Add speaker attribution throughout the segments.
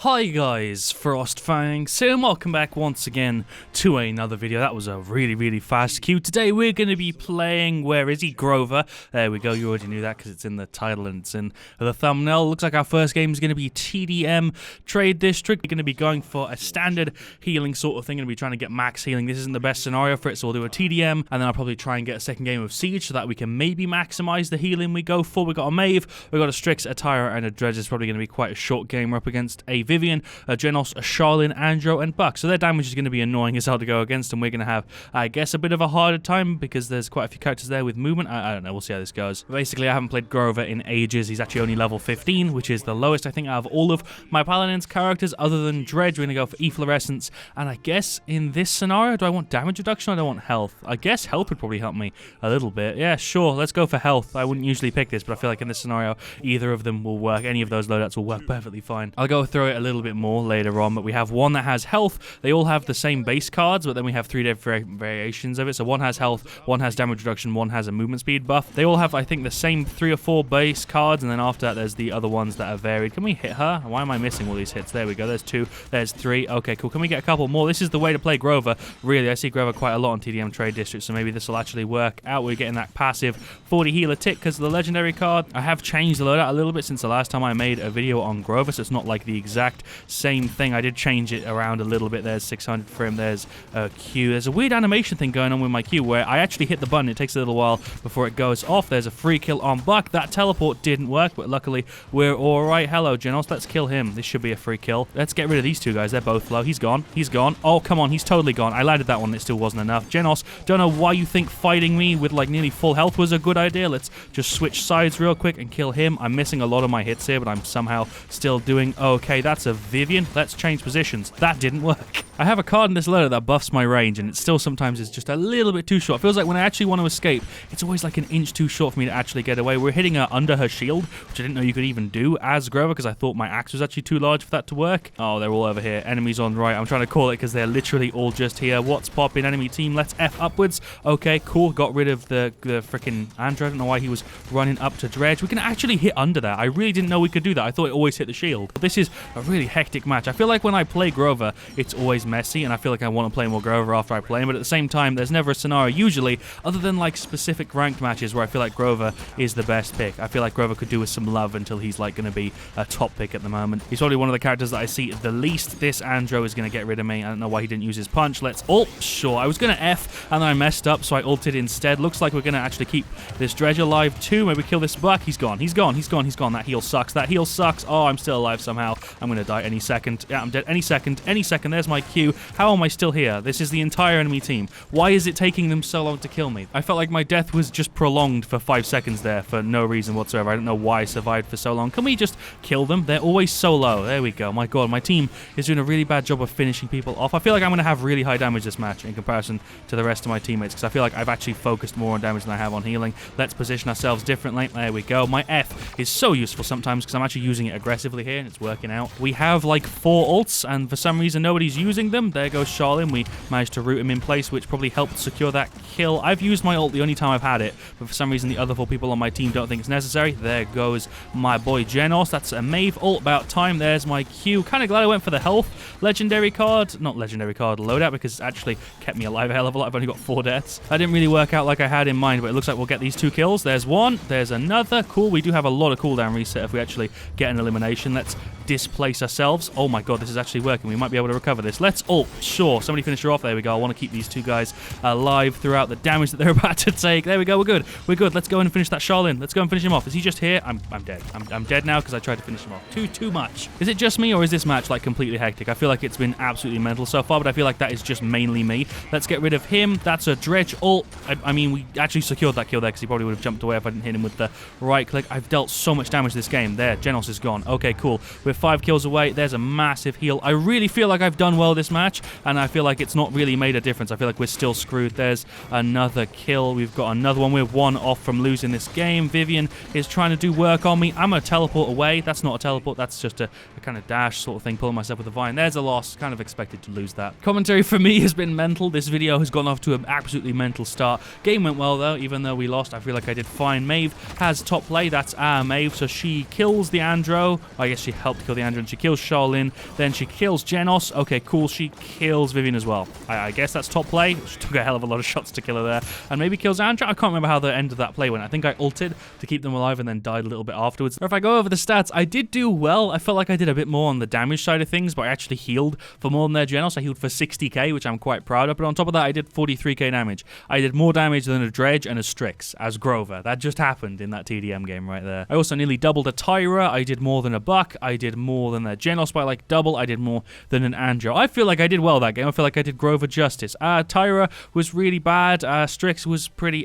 Speaker 1: Hi guys, FrostFangs here and welcome back once again to another video. That was a really fast queue. Today we're going to be playing, where is he? Grover. There we go, you already knew that because it's in the title and it's in the thumbnail. Looks like our first game is going to be TDM Trade District. We're going to be going for a standard healing sort of thing. Going to be trying to get max healing. This isn't the best scenario for it, so we'll do a TDM and then I'll probably try and get a second game of Siege so that we can maybe maximize the healing we go for. We've got a Mave, we've got a Strix, a Tyra and a Dredge. It's probably going to be quite a short game. We're up against a Vivian, a Genos, a Charlene, Andro, and Buck. So their damage is going to be annoying as hell to go against, and we're going to have, I guess, a bit of a harder time because there's quite a few characters there with movement. I don't know, we'll see how this goes. Basically, I haven't played Grover in ages. He's actually only level 15, which is the lowest, I think, out of all of my Paladins characters, other than Dredge. We're going to go for Efflorescence, and I guess in this scenario, do I want damage reduction or do I want health? I guess health would probably help me a little bit. Yeah, sure, let's go for health. I wouldn't usually pick this, but I feel like in this scenario, either of them will work. Any of those loadouts will work perfectly fine. I'll go through it a little bit more later on, but we have one that has health. They all have the same base cards, but then we have three different variations of it. So one has health, one has damage reduction, one has a movement speed buff. They all have, I think, the same 3 or 4 base cards, and then after that there's the other ones that are varied. Can we hit her? Why am I missing all these hits? There we go. There's 2, there's 3. Okay, cool. Can we get a couple more? This is the way to play Grover. Really, I see Grover quite a lot on TDM Trade District, so maybe this will actually work out. We're getting that passive 40 healer tick because of the legendary card. I have changed the loadout a little bit since the last time I made a video on Grover, so it's not like the exact same thing. I did change it around a little bit. There's 600 for him. There's a Q. There's a weird animation thing going on with my Q where I actually hit the button. It takes a little while before it goes off. There's a free kill on Buck. That teleport didn't work, but luckily we're all right. Hello, Genos. Let's kill him. This should be a free kill. Let's get rid of these two guys. They're both low. He's gone. He's gone. Oh, come on. He's totally gone. I landed that one. It still wasn't enough. Genos, don't know why you think fighting me with like nearly full health was a good idea. Let's just switch sides real quick and kill him. I'm missing a lot of my hits here, but I'm somehow still doing okay. That's a Vivian. Let's change positions. That didn't work. I have a card in this loader that buffs my range, and it still sometimes is just a little bit too short. It feels like when I actually want to escape, it's always like an inch too short for me to actually get away. We're hitting her under her shield, which I didn't know you could even do as Grover because I thought my axe was actually too large for that to work. Oh, they're all over here. Enemies on right. I'm trying to call it because they're literally all just here. What's popping? Enemy team. Let's F upwards. Okay, cool. Got rid of the freaking Andro. I don't know why he was running up to Dredge. We can actually hit under that. I really didn't know we could do that. I thought it always hit the shield. But this is a really hectic match. I feel like when I play Grover, it's always messy, and I feel like I want to play more Grover after I play him, but at the same time, there's never a scenario, usually, other than like specific ranked matches where I feel like Grover is the best pick. I feel like Grover could do with some love until he's like going to be a top pick at the moment. He's probably one of the characters that I see the least. This Andro is going to get rid of me. I don't know why he didn't use his punch. Let's ult. Sure, I was going to F, and then I messed up, so I ulted instead. Looks like we're going to actually keep this Dredge alive too. Maybe kill this Buck. He's gone. He's gone. He's gone. He's gone. That heal sucks. That heal sucks. Oh, I'm still alive somehow. I'm going to die any second. Yeah, I'm dead any second. Any second. There's my Q. How am I still here? This is the entire enemy team. Why is it taking them so long to kill me? I felt like my death was just prolonged for 5 seconds there for no reason whatsoever. I don't know why I survived for so long. Can we just kill them? They're always so low. There we go. My god, my team is doing a really bad job of finishing people off. I feel like I'm going to have really high damage this match in comparison to the rest of my teammates because I feel like I've actually focused more on damage than I have on healing. Let's position ourselves differently. There we go. My F is so useful sometimes because I'm actually using it aggressively here and it's working out. We have like 4 ults and for some reason nobody's using them. There goes Charlene. We managed to root him in place, which probably helped secure that kill. I've used my ult the only time I've had it, but for some reason the other 4 people on my team don't think it's necessary. There goes my boy Genos. That's a Mave ult. About time. There's my Q. Kind of glad I went for the health legendary card. Not legendary card, loadout, because it actually kept me alive a hell of a lot. I've only got 4 deaths. That didn't really work out like I had in mind, but it looks like we'll get these 2 kills. There's one. There's another. Cool. We do have a lot of cooldown reset if we actually get an elimination. Let's displace ourselves. Oh my god, this is actually working. We might be able to recover this. Let's ult. Sure. Somebody finish her off. There we go. I want to keep these 2 guys alive throughout the damage that they're about to take. There we go. We're good. We're good. Let's go in and finish that Charlene. Let's go and finish him off. Is he just here? I'm dead. I'm dead now because I tried to finish him off. Too much. Is it just me or is this match like completely hectic? I feel like it's been absolutely mental so far, but I feel like that is just mainly me. Let's get rid of him. That's a Dredge ult. I mean, we actually secured that kill there because he probably would have jumped away if I didn't hit him with the right click. I've dealt so much damage this game. There, Genos is gone. Okay, cool. We're 5 kills away. There's a massive heal. I really feel like I've done well this match, and I feel like it's not really made a difference. I feel like we're still screwed. There's another kill. We've got another one. We're 1 off from losing this game. Vivian is trying to do work on me. I'm going to teleport away. That's not a teleport. That's just a kind of dash sort of thing, pulling myself with a vine. There's a loss. Kind of expected to lose that. Commentary for me has been mental. This video has gone off to an absolutely mental start. Game went well, though. Even though we lost, I feel like I did fine. Maeve has top play. That's our Maeve. So she kills the Andro. I guess she helped kill the Andrew, and she kills Charlene. Then she kills Genos. Okay, cool. She kills Vivian as well. I guess that's top play. She took a hell of a lot of shots to kill her there. And maybe kills Andrew. I can't remember how the end of that play went. I think I ulted to keep them alive and then died a little bit afterwards. Or if I go over the stats, I did do well. I felt like I did a bit more on the damage side of things, but I actually healed for more than their Genos. I healed for 60k, which I'm quite proud of. But on top of that, I did 43k damage. I did more damage than a Dredge and a Strix as Grover. That just happened in that TDM game right there. I also nearly doubled a Tyra. I did more than a Buck. I did more than their Genos by like double. I did more than an Andrew. I feel like I did well that game. I feel like I did Grover justice. Tyra was really bad. Strix was pretty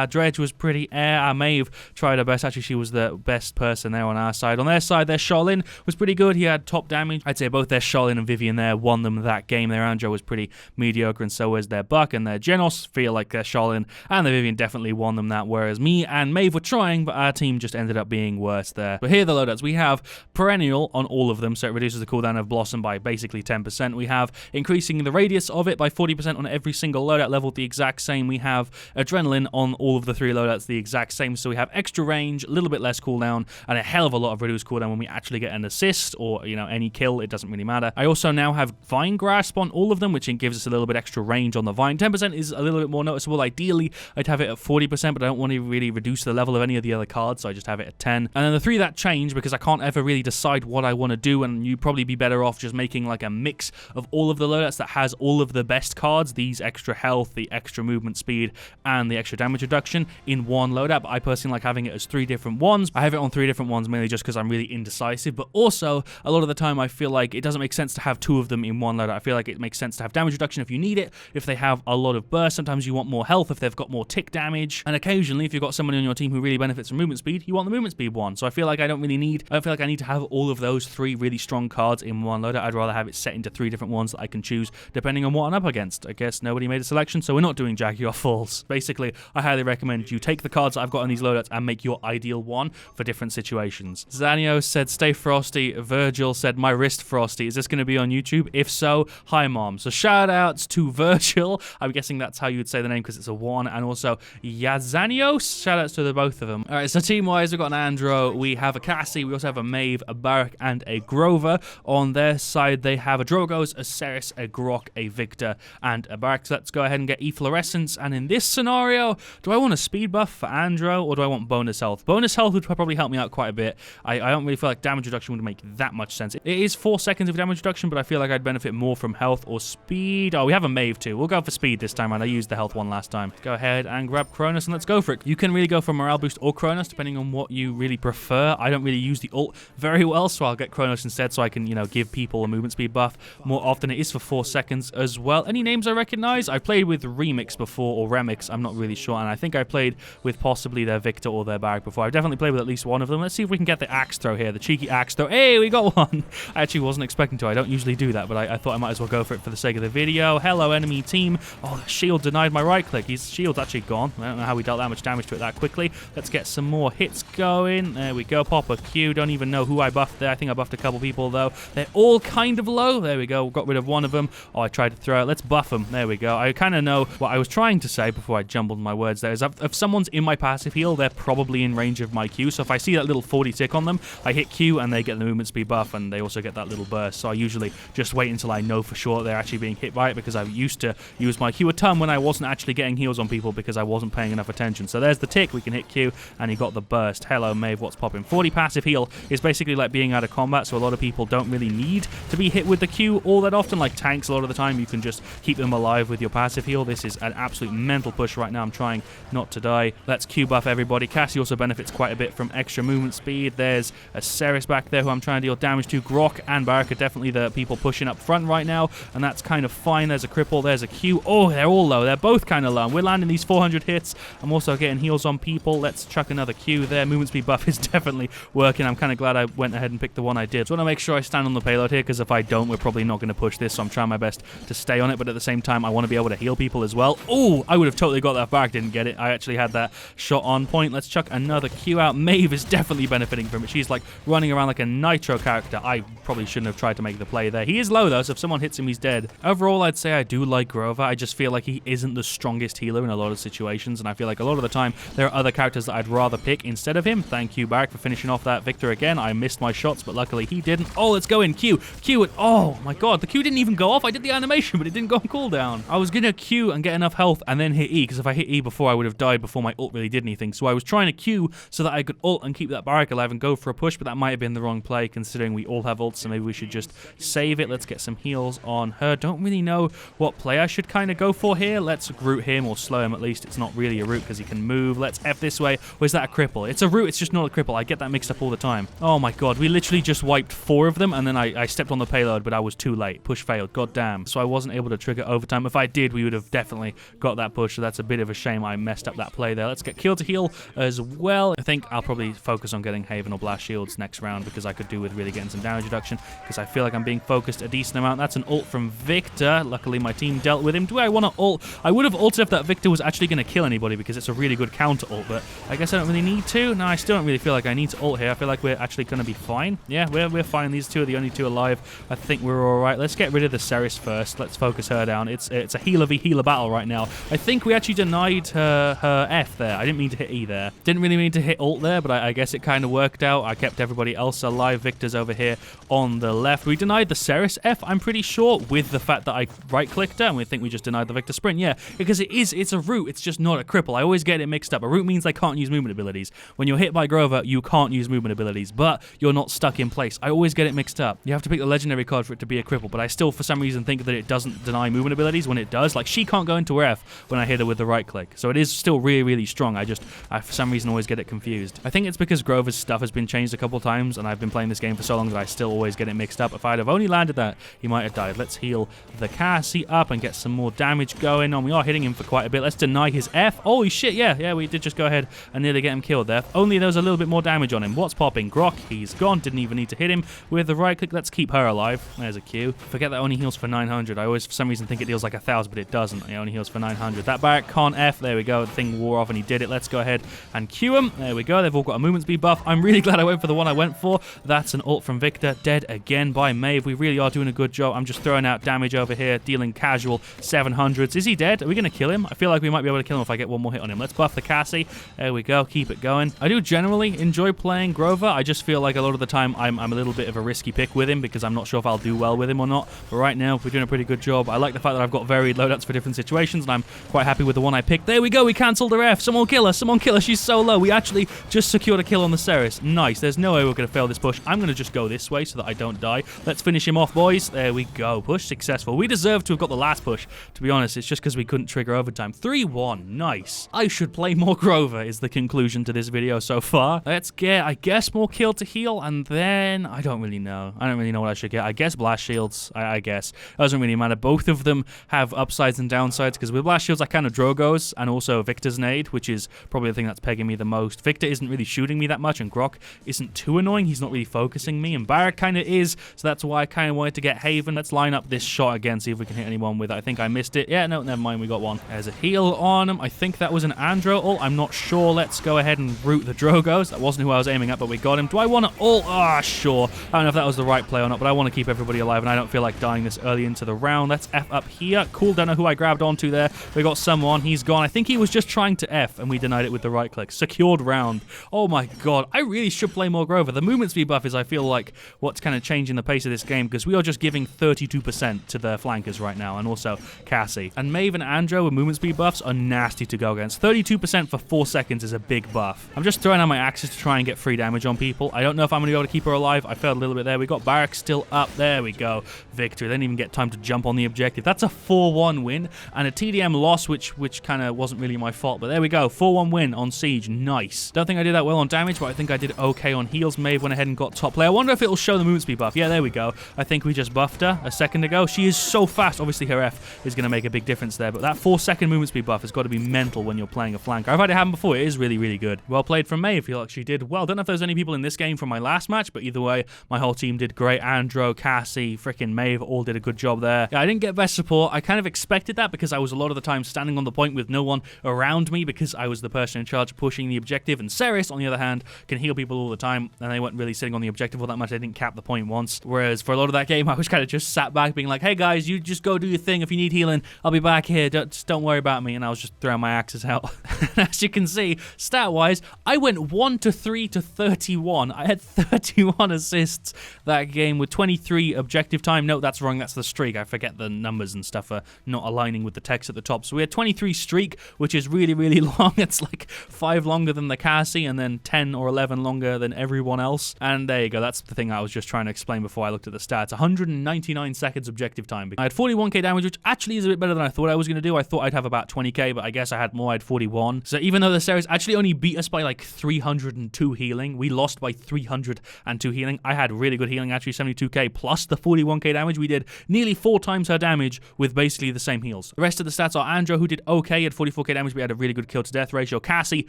Speaker 1: Dredge was pretty Maeve tried her best. Actually, she was the best person there on our side. On their side, their Charlene was pretty good. He had top damage. I'd say both their Charlene and Vivian there won them that game. Their Andrew was pretty mediocre, and so was their Buck. And their Genos feel like their Charlene and the Vivian definitely won them that, whereas me and Maeve were trying, but our team just ended up being worse there. But here are the loadouts. We have Perennial on all of them, so it reduces the cooldown of Blossom by basically 10%. We have increasing the radius of it by 40% on every single loadout level, the exact same. We have Adrenaline on all of the 3 loadouts, the exact same. So we have extra range, a little bit less cooldown, and a hell of a lot of reduced cooldown when we actually get an assist or, you know, any kill. It doesn't really matter. I also now have Vine Grasp on all of them, which gives us a little bit extra range on the Vine. 10% is a little bit more noticeable. Ideally, I'd have it at 40%, but I don't want to really reduce the level of any of the other cards, so I just have it at 10. And then the 3 that change, because I can't ever really decide what I want to do, and you'd probably be better off just making like a mix of all of the loadouts that has all of the best cards, these extra health, the extra movement speed, and the extra damage reduction in one loadout. But I personally like having it as 3 different ones. I have it on 3 different ones mainly just because I'm really indecisive, but also a lot of the time I feel like it doesn't make sense to have 2 of them in one loadout. I feel like it makes sense to have damage reduction if you need it, if they have a lot of burst. Sometimes you want more health if they've got more tick damage, and occasionally if you've got someone on your team who really benefits from movement speed, you want the movement speed one. So I feel like I don't feel like I need to have all of those 3 really strong cards in one loadout. I'd rather have it set into 3 different ones that I can choose depending on what I'm up against. I guess nobody made a selection, so we're not doing Jackie or Falls. Basically, I highly recommend you take the cards that I've got on these loadouts and make your ideal one for different situations. Zanio said, stay frosty. Virgil said, my wrist frosty. Is this going to be on YouTube? If so, hi mom. So shout outs to Virgil. I'm guessing that's how you would say the name because it's a 1. And also Yazanios. Shout outs to the both of them. All right, so team-wise, we've got an Andro. We have a Cassie. We also have a Maeve, a Barak, and a Grover. On their side, they have a Drogos, a Ceres, a Grok, a Victor, and a Barak. So let's go ahead and get Efflorescence. And in this scenario, do I want a speed buff for Andro or do I want bonus health? Bonus health would probably help me out quite a bit. I don't really feel like damage reduction would make that much sense. It is 4 seconds of damage reduction, but I feel like I'd benefit more from health or speed. Oh, we have a Maeve too. We'll go for speed this time around. I used the health one last time. Go ahead and grab Cronus and let's go for it. You can really go for morale boost or Cronus depending on what you really prefer. I don't really use the ult very well, so I'll get Cronus instead so I can, you know, give people a movement speed buff more often. It is for 4 seconds as well. Any names I recognize? I played with Remix before, or Remix, I'm not really sure, and I think I played with possibly their Victor or their Barak before. I've definitely played with at least one of them. Let's see if we can get the axe throw here, the cheeky axe throw. Hey, we got one! I actually wasn't expecting to. I don't usually do that, but I thought I might as well go for it for the sake of the video. Hello, enemy team. Oh, the shield denied my right click. His shield's actually gone. I don't know how we dealt that much damage to it that quickly. Let's get some more hits going. There we go. Pop a Q. Don't even know who I buffed there. I think I buffed a couple people, though. They're all kind of low. There we go. Got rid of one of them. Oh, I tried to throw it. Let's buff them. There we go. I kind of know what I was trying to say before I jumbled my words there. Is if someone's in my passive heal, they're probably in range of my Q. So if I see that little 40 tick on them, I hit Q and they get the movement speed buff and they also get that little burst. So I usually just wait until I know for sure they're actually being hit by it because I used to use my Q a ton when I wasn't actually getting heals on people because I wasn't paying enough attention. So there's the tick. We can hit Q and he got the burst. Hello, Maeve. What's popping? 40 passive heal is basically like being out of combat. So a lot of people don't really need to be hit with the Q all that often. Like tanks, a lot of the time you can just keep them alive with your passive heal. This is an absolute mental push right now. I'm trying not to die. Let's Q buff everybody. Cassie also benefits quite a bit from extra movement speed. There's a Ceres back there who I'm trying to deal damage to. Grok and Barak are definitely the people pushing up front right now, and that's kind of fine. There's a cripple. There's a Q. Oh, they're all low. They're both kind of low. We're landing these 400 hits. I'm also getting heals on people. Let's chuck another Q there. Movement speed buff is definitely working. I'm kind of glad I went ahead and picked the one I did. So I want to make sure I stand on the payload here, because if I don't, we're probably not going to push this, so I'm trying my best to stay on it, but at the same time, I want to be able to heal people as well. Oh, I would have totally got that if Barak didn't get it. I actually had that shot on point. Let's chuck another Q out. Maeve is definitely benefiting from it. She's like running around like a Nitro character. I probably shouldn't have tried to make the play there. He is low though, so if someone hits him, he's dead. Overall, I'd say I do like Grover. I just feel like he isn't the strongest healer in a lot of situations, and I feel like a lot of the time there are other characters that I'd rather pick instead of him. Thank you, Barak, for finishing off that Victor again. I missed my shot shots, but luckily he didn't. Oh, let's go in. Q. And oh my god, the Q didn't even go off. I did the animation, but it didn't go on cooldown. I was gonna Q and get enough health and then hit E, because if I hit E before, I would have died before my ult really did anything. So I was trying to Q so that I could ult and keep that barrack alive and go for a push, but that might have been the wrong play considering we all have ults, so maybe we should just save it. Let's get some heals on her. Don't really know what play I should kind of go for here. Let's root him or slow him at least. It's not really a root because he can move. Let's F this way. Or is that a cripple? It's a root, it's just not a cripple. I get that mixed up all the time. Oh my god, we literally just wiped 4 of them and then I stepped on the payload, but I was too late. Push failed. God damn. So I wasn't able to trigger overtime. If I did, we would have definitely got that push, so that's a bit of a shame I messed up that play there. Let's get kill to heal as well. I think I'll probably focus on getting Haven or Blast Shields next round because I could do with really getting some damage reduction because I feel like I'm being focused a decent amount. That's an ult from Victor. Luckily, my team dealt with him. Do I want to ult? I would have ulted if that Victor was actually going to kill anybody because it's a really good counter ult, but I guess I don't really need to. No, I still don't really feel like I need to ult here. I feel like we're actually going to be fine. Yeah, we're fine. These two are the only two alive. I think we're all right. Let's get rid of the Ceres first. Let's focus her down. It's a healer v healer battle right now. I think we actually denied her F there. I didn't mean to hit E there. Didn't really mean to hit ult there, but I guess it kind of worked out. I kept everybody else alive. Victor's over here on the left. We denied the Ceres F, I'm pretty sure, with the fact that I right-clicked her, and we think we just denied the Victor sprint. Yeah, because it's a root. It's just not a cripple. I always get it mixed up. A root means I can't use movement abilities. When you're hit by Grover, you can't use movement abilities, but you're not stuck in place. I always get it mixed up. You have to pick the legendary card for it to be a cripple, but I still, for some reason, think that it doesn't deny movement abilities when it does. Like, she can't go into her F when I hit her with the right-click. So it is still really, really strong. I for some reason, always get it confused. I think it's because Grover's stuff has been changed a couple times, and I've been playing this game for so long that I still always get it mixed up. If I'd have only landed that, he might have died. Let's heal the Cassie up and get some more damage going on. We are hitting him for quite a bit. Let's deny his F. Holy shit, yeah, we did just go ahead and nearly get him killed there. If only there was a little bit more damage on him. What's popping? Grok, he's gone. Didn't even need to hit him with the right click. Let's keep her alive. There's a Q. Forget that only heals for 900. I always, for some reason, think it deals like 1,000, but it doesn't. It only heals for 900. That barrack can't F. There we go. The thing wore off and he did it. Let's go ahead and Q him. There we go. They've all got a movement speed buff. I'm really glad I went for the one I went for. That's an ult from Victor. Dead again by Maeve. We really are doing a good job. I'm just throwing out damage over here, dealing casual 700s. Is he dead? Are we going to kill him? I feel like we might be able to kill him if I get one more hit on him. Let's buff the Cassie. There we go. Keep it going. I do generally enjoy playing Grover. I just feel like a lot of the time I'm a little bit of a risky pick with him because I'm not sure if I'll do well with him or not. But right now, we're doing a pretty good job. I like the fact that I've got varied loadouts for different situations, and I'm quite happy with the one I picked. There we go. We cancelled her F. Someone kill her. Someone kill her. She's so low. We actually just secured a kill on the Ceres. Nice. There's no way we're going to fail this push. I'm going to just go this way so that I don't die. Let's finish him off, boys. There we go. Push successful. We deserve to have got the last push, to be honest. It's just because we couldn't trigger overtime. 3-1. Nice. I should play more Grover is the conclusion to this video so far. Let's get, I guess, more kill to heal, and then I don't really know. I don't really know what I should get. I guess Blast Shields, I guess. It doesn't really matter. Both of them have upsides and downsides, because with Blast Shields, I kind of Drogo's, and also Victor's nade, which is probably the thing that's pegging me the most. Victor isn't really shooting me that much, and Grok isn't too annoying. He's not really focusing me, and Barrack kind of is, so that's why I kind of wanted to get Haven. Let's line up this shot again, see if we can hit anyone with it. I think I missed it. Yeah, no, never mind, we got one. There's a heal on him. I think that was an Andro ult. I'm not sure. Let's go ahead and root the Drogos. That wasn't who I was aiming at, but we got him. Do I want to ult? Ah, sure. I don't know if that was the right play or not, but I want to keep everybody alive, and I don't feel like dying this early into the round. Let's F up here. Cool, don't know who I grabbed onto there. We got someone. He's gone. I think he was just trying to F, and we denied it with the right click. Secured round. Oh my god. I really should play more Grover. The movement speed buff is, I feel like, what's kind of changing the pace of this game, because we are just giving 32% to the flankers right now, and also Cassie. And Maeve and Andro with movement speed buffs are nasty to go against. 32% for 4 seconds is a big buff. I'm just throwing out my axes to try and get free damage on people. I don't know if I'm going to be able to keep her alive. I failed a little bit there. We got Barrack still up. There we go. Victory. They didn't even get time to jump on the objective. That's a 4-1 win, and a TDM loss, which kind of wasn't really my fault, but there we go. 4-1 win on Siege. Nice. Don't think I did that well on damage, but I think I did okay on heals. Maeve went ahead and got top play. I wonder if it'll show the movement speed buff. Yeah, there we go. I think we just buffed her a second ago. She is so fast. Obviously, her F is going to make a big difference there, but that 4-second movement speed buff has got to be mental when you're playing a flanker. I've had it happen before. It is really, really good. Well played from Maeve. I feel like she did well. Don't know if there's any people in this game from my last match, but either way, my whole team did great. Andro, Cassie, freaking Maeve all did a good job there. Yeah, I didn't get best support. I kind of expected that because I was a lot of the time standing on the point with no one around me because I was the person in charge of pushing the objective, and Ceres, on the other hand, can heal people all the time, and they weren't really sitting on the objective all that much. They didn't cap the point once, whereas for a lot of that game, I was kind of just sat back being like, hey guys, you just go do your thing. If you need healing, I'll be back here. Just don't worry about me, and I was just throwing my axes out. As you can see, stat-wise, I went 1 to 3 to 31. I had 31 assists that game with 23 objective time. No, that's wrong. That's the streak. I forget the numbers and stuff are not aligning with the text at the top. So we had 23 streak, which is really, really long. It's like 5 longer than the Cassie and then 10 or 11 longer than everyone else. And there you go. That's the thing I was just trying to explain before I looked at the stats. 199 seconds objective time. I had 41k damage, which actually is a bit better than I thought I was going to do. I thought I'd have about 20k, but I guess I had more. I had 41. So even though the series actually only beat us by like 302 healing, we lost by 302 healing. I had really good healing, actually 72k plus the 41k damage. We did nearly 4 times her damage with basically the same heals. The rest of the stats are Andro, who did okay at 44k damage. We had a really good kill to death ratio. Cassie,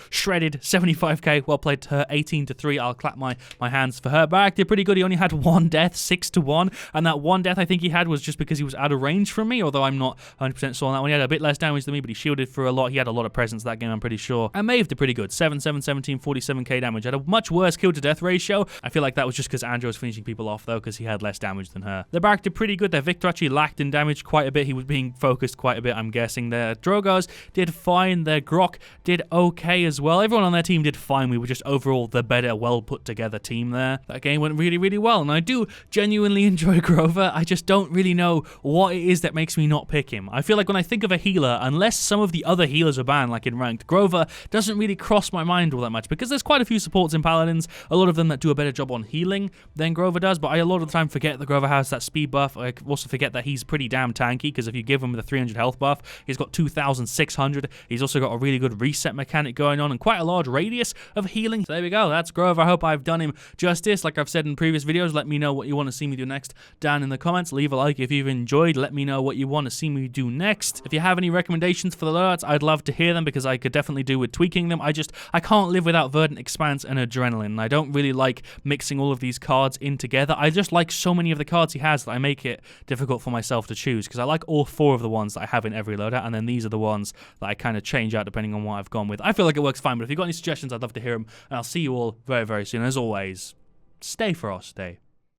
Speaker 1: shredded, 75k. Well played to her, 18-3. I'll clap my hands for her. Barak did pretty good. He only had 1 death, 6-1. And that 1 death I think he had was just because he was out of range from me, although I'm not 100% sure on that one. He had a bit less damage than me, but he shielded for a lot. He had a lot of presence that game, I'm pretty sure. And Maeve did pretty good. 7, 17, 47k damage. Had a much worse kill to death ratio. I feel like that was just because Andro was finishing people off, though, because he had less damage than her. The Barak did pretty good. Their Victor actually lacked in damage quite a bit. He was being focused quite a bit, I'm guessing. Their Drogars did fine. Their Grok did okay as well. Everyone on their team did fine. We were just overall the better, well put together team there. That game went really, really well, and I do genuinely enjoy Grover. I just don't really know what it is that makes me not pick him. I feel like when I think of a healer, unless some of the other healers are banned, like in ranked, Grover doesn't really cross my mind all that much, because there's quite a few supports in Paladins, a lot of them that do a better job on healing than Grover does, but I a lot of the time forget that Grover has that speed buff. I also forget that he's pretty damn tanky, because if you give him the 300 health buff, he's got 2,600. He's also got a really good reset mechanic going on and quite a large radius of healing. So there we go. That's Grover. I hope I've done him justice. Like I've said in previous videos, let me know what you want to see me do next down in the comments. Leave a like if you've enjoyed. Let me know what you want to see me do next. If you have any recommendations for the loadouts, I'd love to hear them, because I could definitely do with tweaking them. I can't live without Verdant Expanse and Adrenaline. I don't really like mixing all of these cards in together. I just like so many of the cards he has that I make it difficult for myself to choose, because I like all 4 of the ones that I have in every loadout, and then these are the ones that I kind of change out depending on what I've gone with. I feel like it works fine, but if you've got any suggestions, I'd love to hear them, and I'll see you all very, very soon. As always, stay Frost, stay.